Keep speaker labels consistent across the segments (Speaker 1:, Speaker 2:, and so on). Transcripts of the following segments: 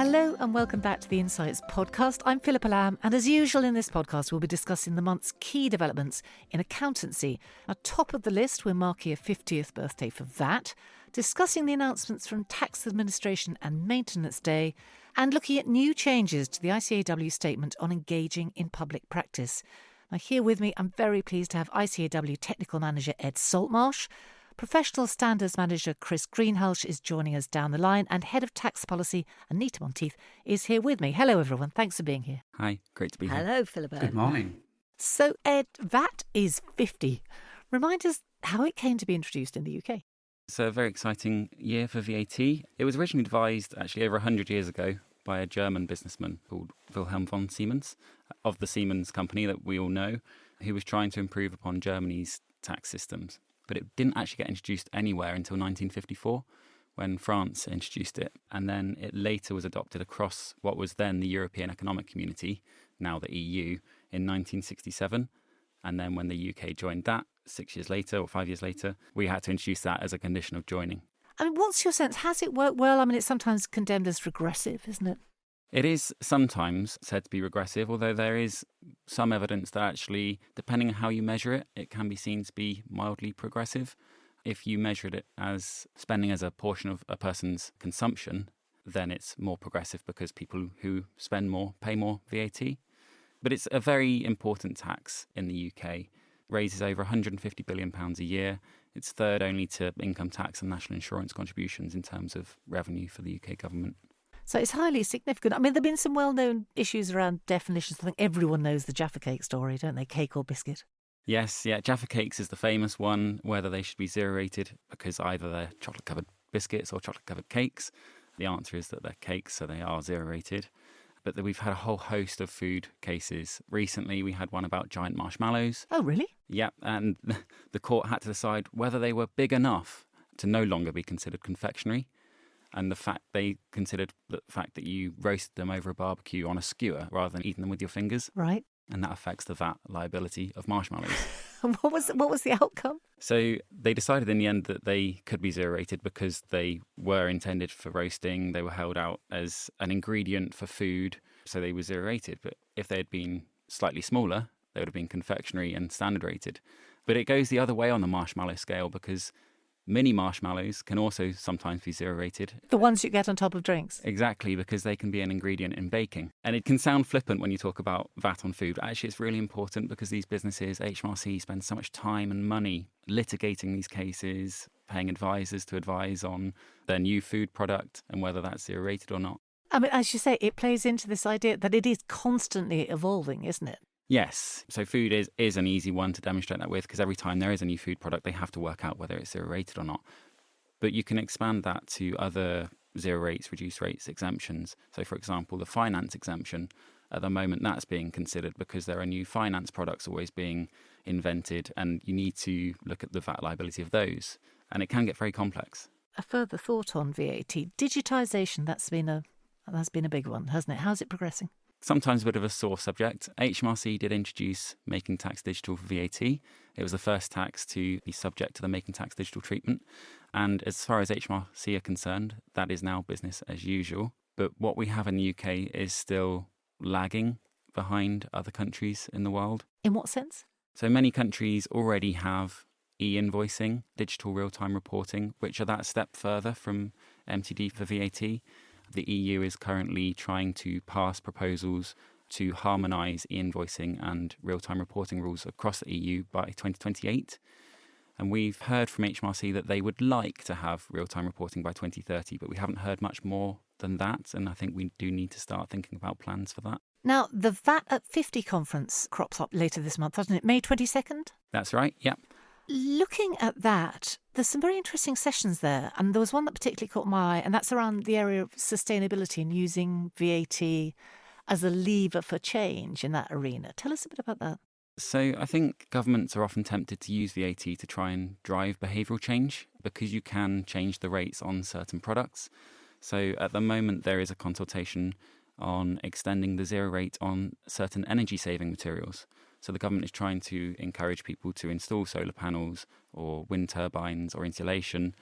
Speaker 1: Hello and welcome back to the Insights podcast. I'm Philippa Lamb, and as usual in this podcast, we'll be discussing the month's key developments in accountancy. Now, top of the list, we're marking a 50th birthday for VAT, discussing the announcements from Tax Administration and Maintenance Day, and looking at new changes to the ICAEW statement on engaging in public practice. Now, here with me, I'm very pleased to have ICAEW Technical Manager Ed Saltmarsh. Professional Standards Manager Chris Greenhalgh is joining us down the line, and Head of Tax Policy Anita Monteith is here with me. Hello everyone, thanks for being here.
Speaker 2: Hi, great to be here.
Speaker 1: Hello Philippa.
Speaker 3: Good morning.
Speaker 1: So Ed, VAT is 50. Remind us how it came to be introduced in the UK.
Speaker 2: It's a very exciting year for VAT. It was originally devised actually over 100 years ago by a German businessman called Wilhelm von Siemens, of the Siemens company that we all know, who was trying to improve upon Germany's tax systems. But it didn't actually get introduced anywhere until 1954, when France introduced it. And then it later was adopted across what was then the European Economic Community, now the EU, in 1967. And then when the UK joined that 6 years later or 5 years later, we had to introduce that as a condition of joining.
Speaker 1: I mean, what's your sense? Has it worked well? I mean, it's sometimes condemned as regressive, isn't it?
Speaker 2: It is sometimes said to be regressive, although there is some evidence that actually, depending on how you measure it, it can be seen to be mildly progressive. If you measured it as spending as a portion of a person's consumption, then it's more progressive because people who spend more pay more VAT. But it's a very important tax in the UK. Raises over £150 billion a year. It's third only to income tax and national insurance contributions in terms of revenue for the UK government.
Speaker 1: So it's highly significant. I mean, there have been some well-known issues around definitions. I think everyone knows the Jaffa Cake story, don't they? Cake or biscuit?
Speaker 2: Yes, yeah. Jaffa Cakes is the famous one, whether they should be zero-rated because either they're chocolate-covered biscuits or chocolate-covered cakes. The answer is that they're cakes, so they are zero-rated. But we've had a whole host of food cases. Recently, we had one about giant marshmallows.
Speaker 1: Oh, really?
Speaker 2: Yeah, and the court had to decide whether they were big enough to no longer be considered confectionery. And they considered the fact that you roasted them over a barbecue on a skewer rather than eating them with your fingers.
Speaker 1: Right.
Speaker 2: And that affects the VAT liability of marshmallows.
Speaker 1: What was the outcome?
Speaker 2: So they decided in the end that they could be zero-rated because they were intended for roasting. They were held out as an ingredient for food, so they were zero-rated. But if they had been slightly smaller, they would have been confectionery and standard-rated. But it goes the other way on the marshmallow scale because mini marshmallows can also sometimes be zero-rated.
Speaker 1: The ones you get on top of drinks?
Speaker 2: Exactly, because they can be an ingredient in baking. And it can sound flippant when you talk about VAT on food, but actually it's really important because these businesses, HMRC, spend so much time and money litigating these cases, paying advisors to advise on their new food product and whether that's zero-rated or not.
Speaker 1: I mean, as you say, it plays into this idea that it is constantly evolving, isn't it?
Speaker 2: Yes. So food is an easy one to demonstrate that with because every time there is a new food product, they have to work out whether it's zero-rated or not. But you can expand that to other zero rates, reduced rates, exemptions. So, for example, the finance exemption, at the moment that's being considered because there are new finance products always being invented and you need to look at the VAT liability of those. And it can get very complex.
Speaker 1: A further thought on VAT. Digitisation, that's been a big one, hasn't it? How's it progressing?
Speaker 2: Sometimes a bit of a sore subject. HMRC did introduce Making Tax Digital for VAT. It was the first tax to be subject to the Making Tax Digital treatment. And as far as HMRC are concerned, that is now business as usual. But what we have in the UK is still lagging behind other countries in the world.
Speaker 1: In what sense?
Speaker 2: So many countries already have e-invoicing, digital real-time reporting, which are that step further from MTD for VAT. The EU is currently trying to pass proposals to harmonise e-invoicing and real-time reporting rules across the EU by 2028. And we've heard from HMRC that they would like to have real-time reporting by 2030, but we haven't heard much more than that. And I think we do need to start thinking about plans for that.
Speaker 1: Now, the VAT at 50 conference crops up later this month, doesn't it? May 22nd?
Speaker 2: That's right, yeah.
Speaker 1: Looking at that, there's some very interesting sessions there. And there was one that particularly caught my eye, and that's around the area of sustainability and using VAT as a lever for change in that arena. Tell us a bit about that.
Speaker 2: So I think governments are often tempted to use VAT to try and drive behavioural change because you can change the rates on certain products. So at the moment, there is a consultation on extending the zero rate on certain energy-saving materials. So the government is trying to encourage people to install solar panels or wind turbines or insulation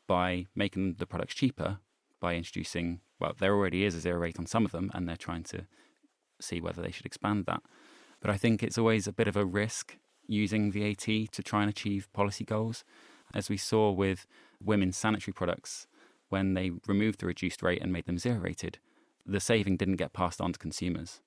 Speaker 2: by making the products cheaper by introducing well, there already is a zero rate on some of them, and they're trying to see whether they should expand that. But I think it's always a bit of a risk using VAT to try and achieve policy goals. As we saw with women's sanitary products, when they removed the reduced rate and made them zero rated, the saving didn't get passed on to consumers.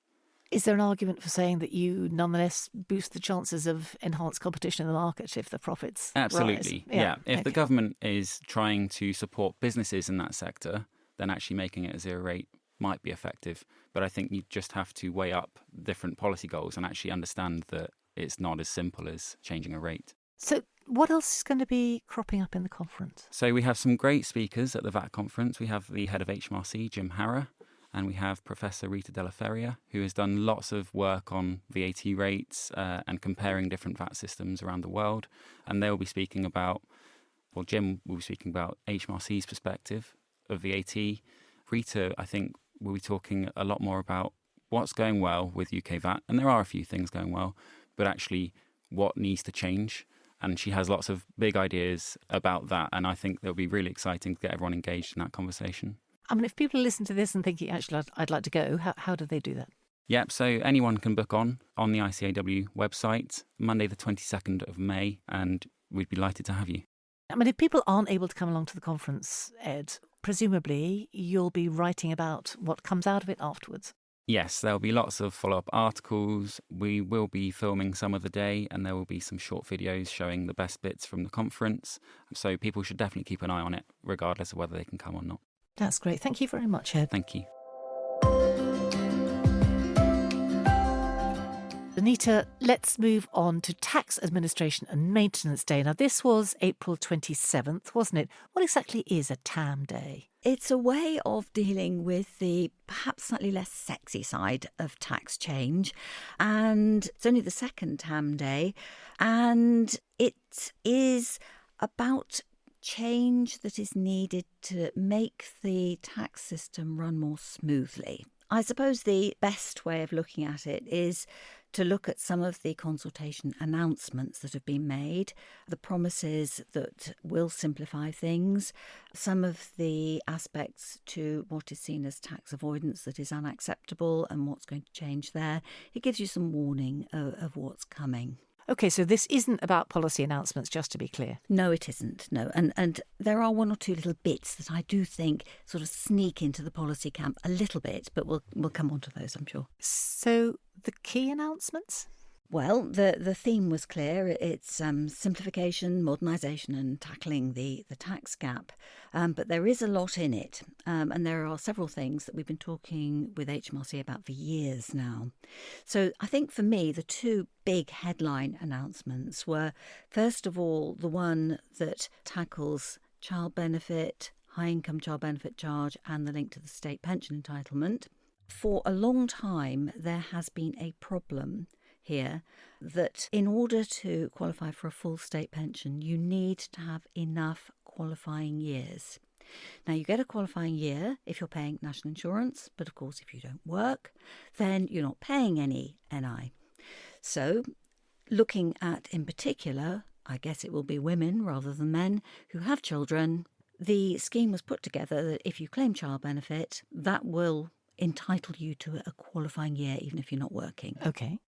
Speaker 1: Is there an argument for saying that you nonetheless boost the chances of enhanced competition in the market if the profits
Speaker 2: Absolutely,
Speaker 1: rise?
Speaker 2: yeah. If the government is trying to support businesses in that sector, then actually making it a zero rate might be effective. But I think you just have to weigh up different policy goals and actually understand that it's not as simple as changing a rate.
Speaker 1: So what else is going to be cropping up in the conference?
Speaker 2: So we have some great speakers at the VAT conference. We have the head of HMRC, Jim Harrer, and we have Professor Rita Della Feria, who has done lots of work on VAT rates and comparing different VAT systems around the world. And they'll be speaking about, well, Jim will be speaking about HMRC's perspective of VAT. Rita, I think, will be talking a lot more about what's going well with UK VAT. And there are a few things going well, but actually what needs to change. And she has lots of big ideas about that. And I think it'll be really exciting to get everyone engaged in that conversation.
Speaker 1: I mean, if people listen to this and thinking, actually, I'd like to go, how do they do that?
Speaker 2: Yep, so anyone can book on the ICAEW website, Monday the 22nd of May, and we'd be delighted to have you.
Speaker 1: I mean, if people aren't able to come along to the conference, Ed, presumably you'll be writing about what comes out of it afterwards.
Speaker 2: Yes, there'll be lots of follow-up articles. We will be filming some of the day, and there will be some short videos showing the best bits from the conference. So people should definitely keep an eye on it, regardless of whether they can come or not.
Speaker 1: That's great. Thank you very much, Ed.
Speaker 2: Thank you.
Speaker 1: Anita, let's move on to Tax Administration and Maintenance Day. Now, this was April 27th, wasn't it? What exactly is a TAM day?
Speaker 3: It's a way of dealing with the perhaps slightly less sexy side of tax change. And it's only the second TAM day. And it is about change that is needed to make the tax system run more smoothly. I suppose the best way of looking at it is to look at some of the consultation announcements that have been made, the promises that will simplify things, some of the aspects to what is seen as tax avoidance that is unacceptable and what's going to change there. It gives you some warning of what's coming.
Speaker 1: OK, so this isn't about policy announcements, just to be clear.
Speaker 3: No, it isn't, no. And there are one or two little bits that I do think sort of sneak into the policy camp a little bit, but we'll come on to those, I'm sure.
Speaker 1: So the key announcements?
Speaker 3: Well, the theme was clear. It's simplification, modernisation and tackling the tax gap. But there is a lot in it. And there are several things that we've been talking with HMRC about for years now. So I think for me, the two big headline announcements were, first of all, the one that tackles child benefit, high income child benefit charge and the link to the state pension entitlement. For a long time, there has been a problem here that in order to qualify for a full state pension, you need to have enough qualifying years. Now, you get a qualifying year if you're paying national insurance, but of course, if you don't work, then you're not paying any NI. So, looking at, in particular, I guess it will be women rather than men who have children, the scheme was put together that if you claim child benefit, that will entitle you to a qualifying year even if you're not working.
Speaker 1: OK.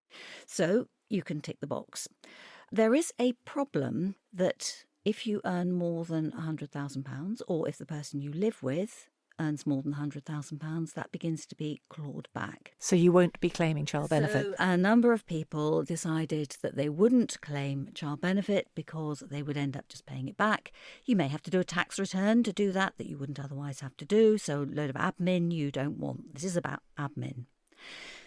Speaker 3: So you can tick the box. There is a problem that if you earn more than £100,000 or if the person you live with earns more than £100,000, that begins to be clawed back.
Speaker 1: So you won't be claiming child benefit?
Speaker 3: So a number of people decided that they wouldn't claim child benefit because they would end up just paying it back. You may have to do a tax return to do that you wouldn't otherwise have to do. So a load of admin you don't want. This is about admin.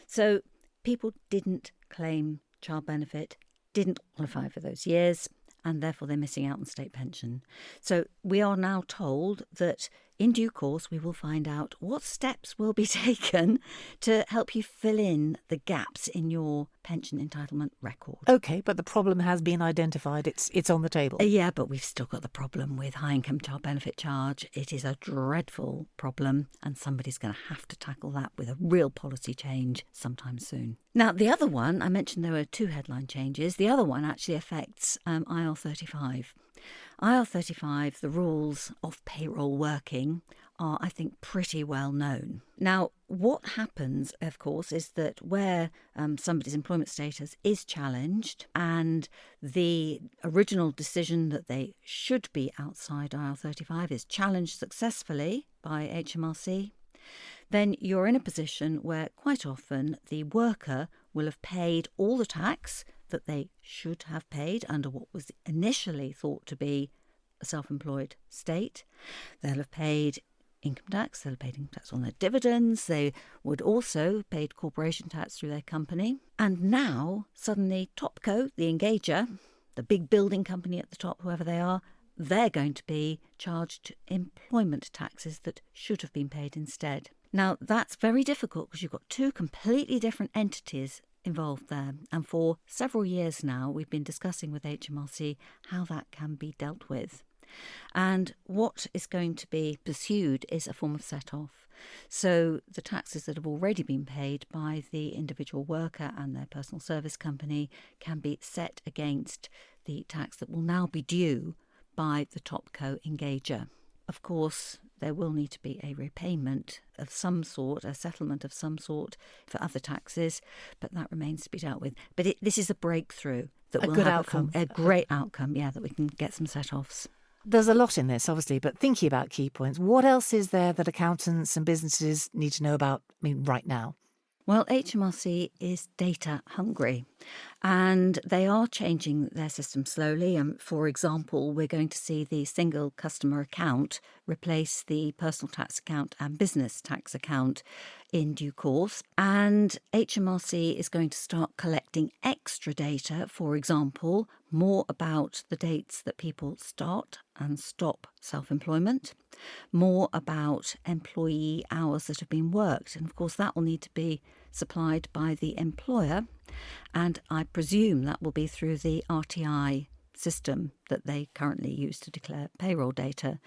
Speaker 3: So people didn't claim child benefit, didn't qualify for those years, and therefore they're missing out on state pension. So we are now told that in due course we will find out what steps will be taken to help you fill in the gaps in your pension entitlement record.
Speaker 1: OK, but the problem has been identified. It's on the table.
Speaker 3: Yeah, but we've still got the problem with high income child benefit charge. It is a dreadful problem and somebody's going to have to tackle that with a real policy change sometime soon. Now, the other one, I mentioned there were two headline changes. The other one actually affects IR35. IR35, the rules of payroll working are, I think, pretty well known. Now, what happens, of course, is that where somebody's employment status is challenged and the original decision that they should be outside IR35 is challenged successfully by HMRC, then you're in a position where quite often the worker will have paid all the tax that they should have paid under what was initially thought to be a self-employed state. They'll have paid income tax, they'll have paid income tax on their dividends, they would also have paid corporation tax through their company. And now, suddenly, Topco, the engager, the big building company at the top, whoever they are, they're going to be charged employment taxes that should have been paid instead. Now, that's very difficult because you've got two completely different entities involved there. And for several years now, we've been discussing with HMRC how that can be dealt with. And what is going to be pursued is a form of set-off. So the taxes that have already been paid by the individual worker and their personal service company can be set against the tax that will now be due by the Topco engager. Of course, there will need to be a repayment of some sort, a settlement of some sort for other taxes, but that remains to be dealt with. But this is a breakthrough that will
Speaker 1: good
Speaker 3: have
Speaker 1: outcome.
Speaker 3: a great outcome, that we can get some set-offs.
Speaker 1: There's a lot in this, obviously, but thinking about key points, what else is there that accountants and businesses need to know about, right now?
Speaker 3: Well, HMRC is data hungry and they are changing their system slowly. For example, we're going to see the single customer account replace the personal tax account and business tax account in due course. And HMRC is going to start collecting extra data, for example, more about the dates that people start and stop self-employment, more about employee hours that have been worked. And of course, that will need to be supplied by the employer. And I presume that will be through the RTI system that they currently use to declare payroll data.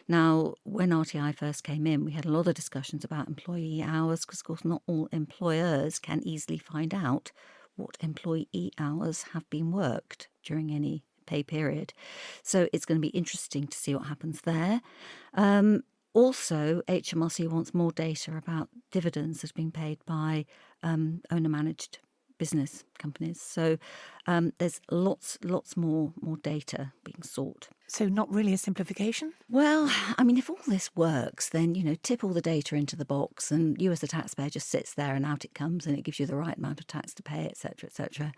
Speaker 3: Now, when RTI first came in, we had a lot of discussions about employee hours because, of course, not all employers can easily find out what employee hours have been worked during any pay period. So it's going to be interesting to see what happens there. Also, HMRC wants more data about dividends that have been paid by owner-managed business companies. So there's lots more data being sought.
Speaker 1: So not really a simplification?
Speaker 3: Well, if all this works, then, tip all the data into the box and you as the taxpayer just sits there and out it comes and it gives you the right amount of tax to pay, etc., etc.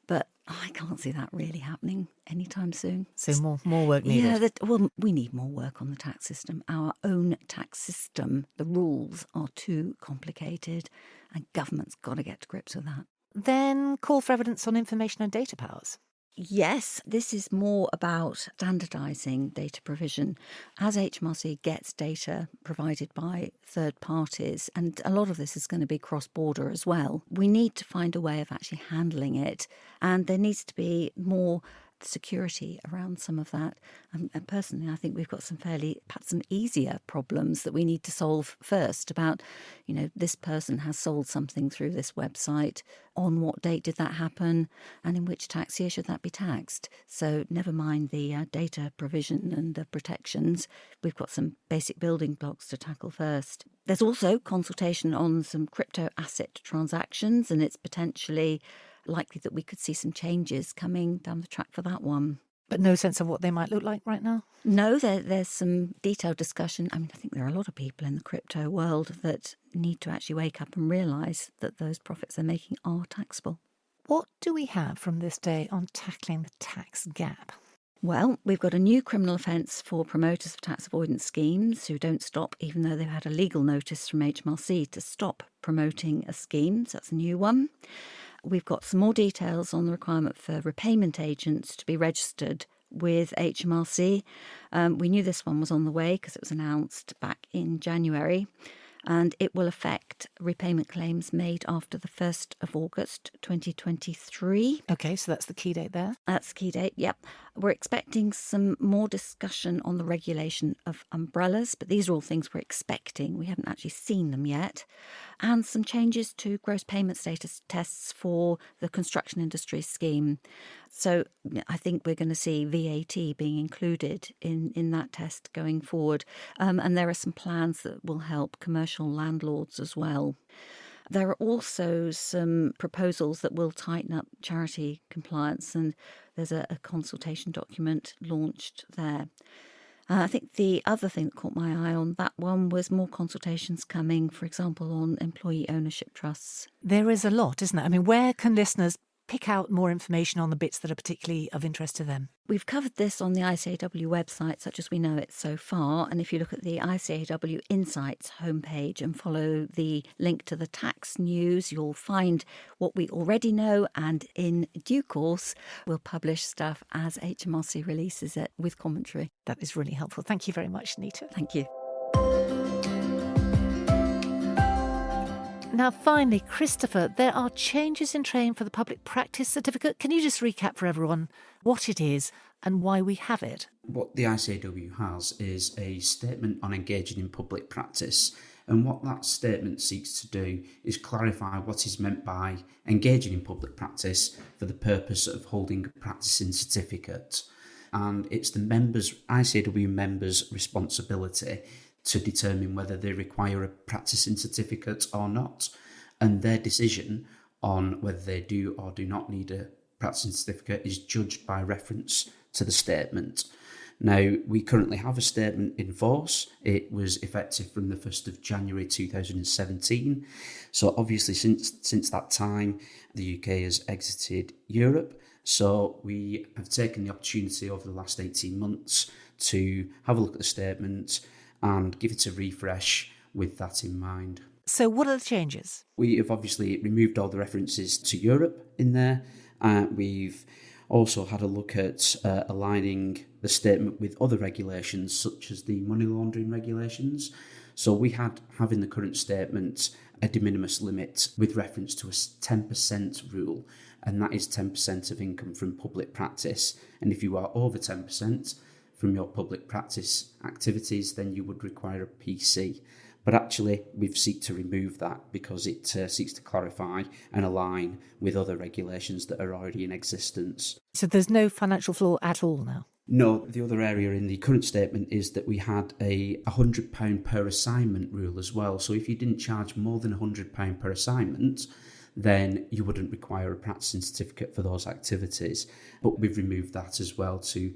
Speaker 3: But I can't see that really happening anytime soon.
Speaker 1: So more work needed.
Speaker 3: Yeah, we need more work on the tax system. Our own tax system, the rules are too complicated and government's got to get to grips with that.
Speaker 1: Then call for evidence on information and data powers.
Speaker 3: Yes, this is more about standardising data provision. As HMRC gets data provided by third parties, and a lot of this is going to be cross-border as well, we need to find a way of actually handling it. And there needs to be more security around some of that. And personally, I think we've got perhaps some easier problems that we need to solve first about, this person has sold something through this website. On what date did that happen? And in which tax year should that be taxed? So never mind the data provision and the protections. We've got some basic building blocks to tackle first. There's also consultation on some crypto asset transactions, and it's potentially likely that we could see some changes coming down the track for that one.
Speaker 1: But no sense of what they might look like right now?
Speaker 3: No, there's some detailed discussion. I think there are a lot of people in the crypto world that need to actually wake up and realise that those profits they're making are taxable.
Speaker 1: What do we have from this day on tackling the tax gap?
Speaker 3: Well, we've got a new criminal offence for promoters of tax avoidance schemes who don't stop, even though they've had a legal notice from HMRC to stop promoting a scheme. So that's a new one. We've got some more details on the requirement for repayment agents to be registered with HMRC. We knew this one was on the way because it was announced back in January, and it will affect repayment claims made after the 1st of August 2023.
Speaker 1: OK, so that's the key date there.
Speaker 3: That's the key date, yep. We're expecting some more discussion on the regulation of umbrellas, but these are all things we're expecting. We haven't actually seen them yet. And some changes to gross payment status tests for the construction industry scheme. So I think we're going to see VAT being included in that test going forward. And there are some plans that will help commercial landlords as well. There are also some proposals that will tighten up charity compliance, and there's a consultation document launched there. I think the other thing that caught my eye on that one was more consultations coming, for example, on employee ownership trusts.
Speaker 1: There is a lot, isn't there? I mean, where can listeners pick out more information on the bits that are particularly of interest to them?
Speaker 3: We've covered this on the ICAEW website, such as we know it so far. And if you look at the ICAEW Insights homepage and follow the link to the tax news, you'll find what we already know. And in due course, we'll publish stuff as HMRC releases it with commentary.
Speaker 1: That is really helpful. Thank you very much, Anita.
Speaker 3: Thank you.
Speaker 1: Now, finally, Christopher, there are changes in train for the Public Practice Certificate. Can you just recap for everyone what it is and why we have it?
Speaker 4: What the ICAEW has is a statement on engaging in public practice. And what that statement seeks to do is clarify what is meant by engaging in public practice for the purpose of holding a practicing certificate. And it's the ICAEW members' responsibility to determine whether they require a practicing certificate or not. And their decision on whether they do or do not need a practicing certificate is judged by reference to the statement. Now, we currently have a statement in force. It was effective from the 1st of January 2017. So obviously since that time, the UK has exited Europe. So we have taken the opportunity over the last 18 months to have a look at the statement and give it a refresh with that in mind.
Speaker 1: So what are the changes?
Speaker 4: We have obviously removed all the references to Europe in there. We've also had a look at aligning the statement with other regulations, such as the money laundering regulations. So we have in the current statement a de minimis limit with reference to a 10% rule, and that is 10% of income from public practice. And if you are over 10%, from your public practice activities, then you would require a PC. But actually, we've sought to remove that because it seeks to clarify and align with other regulations that are already in existence.
Speaker 1: So there's no financial flaw at all now?
Speaker 4: No, the other area in the current statement is that we had a £100 per assignment rule as well. So if you didn't charge more than £100 per assignment, then you wouldn't require a practicing certificate for those activities. But we've removed that as well to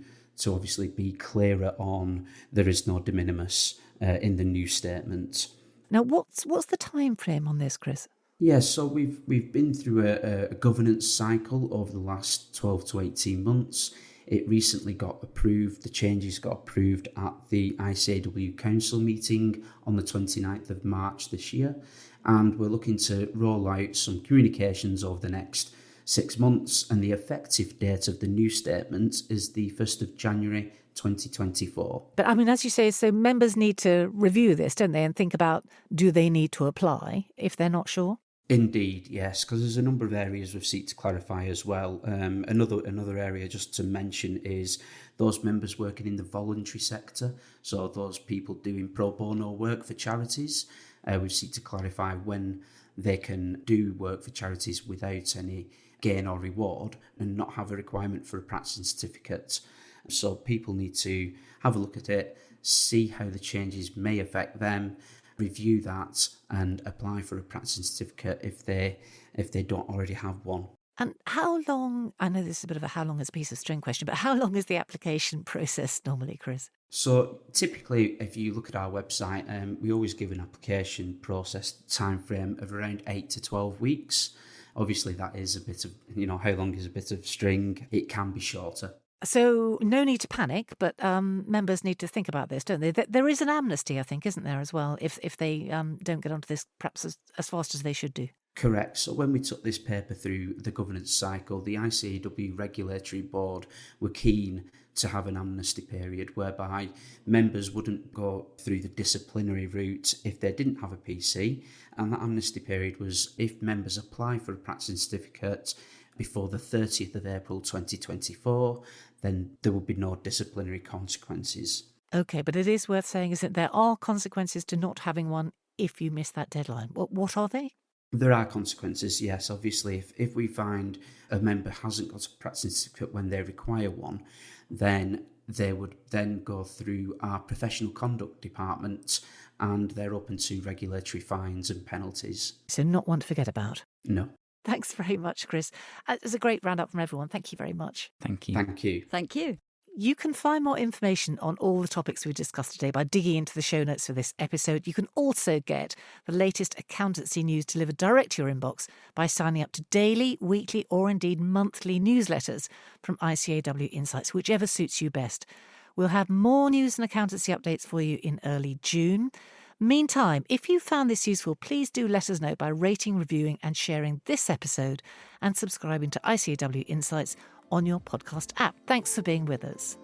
Speaker 4: obviously be clearer on there is no de minimis in the new statement.
Speaker 1: Now, what's the time frame on this, Chris?
Speaker 4: Yes, so we've been through a governance cycle over the last 12 to 18 months. It recently got approved, the changes got approved at the ICAEW Council meeting on the 29th of March this year, and we're looking to roll out some communications over the next 6 months, and the effective date of the new statement is the 1st of January 2024.
Speaker 1: But I mean, as you say, so members need to review this, don't they, and think about, do they need to apply if they're not sure?
Speaker 4: Indeed, yes, because there's a number of areas we've sought to clarify as well. Another area just to mention is those members working in the voluntary sector, so those people doing pro bono work for charities. We've sought to clarify when they can do work for charities without any gain or reward and not have a requirement for a practicing certificate. So people need to have a look at it, see how the changes may affect them, review that and apply for a practicing certificate if they don't already have one.
Speaker 1: And how long, I know this is a bit of a how long is a piece of string question, but how long is the application process normally, Chris?
Speaker 4: So typically, if you look at our website, we always give an application process time frame of around 8 to 12 weeks. Obviously, that is a bit of, how long is a bit of string? It can be shorter.
Speaker 1: So no need to panic, but members need to think about this, don't they? There is an amnesty, I think, isn't there, as well, if they don't get onto this perhaps as fast as they should do?
Speaker 4: Correct. So when we took this paper through the governance cycle, the ICAEW Regulatory Board were keen to have an amnesty period whereby members wouldn't go through the disciplinary route if they didn't have a PC. And that amnesty period was if members apply for a practicing certificate before the 30th of April 2024, then there would be no disciplinary consequences.
Speaker 1: OK, but it is worth saying, isn't it, there are consequences to not having one if you miss that deadline. What are they?
Speaker 4: There are consequences, yes. Obviously, if we find a member hasn't got a practice certificate when they require one, then they would then go through our professional conduct department, and they're open to regulatory fines and penalties.
Speaker 1: So not one to forget about.
Speaker 4: No.
Speaker 1: Thanks very much, Chris. It's a great roundup from everyone. Thank you very much.
Speaker 2: Thank you.
Speaker 4: Thank you.
Speaker 3: Thank you.
Speaker 1: You can find more information on all the topics we discussed today by digging into the show notes for this episode. You can also get the latest accountancy news delivered direct to your inbox by signing up to daily, weekly, or indeed monthly newsletters from ICAEW Insights, whichever suits you best. We'll have more news and accountancy updates for you in early June. Meantime, if you found this useful, please do let us know by rating, reviewing and sharing this episode and subscribing to ICAEW Insights on your podcast app. Thanks for being with us.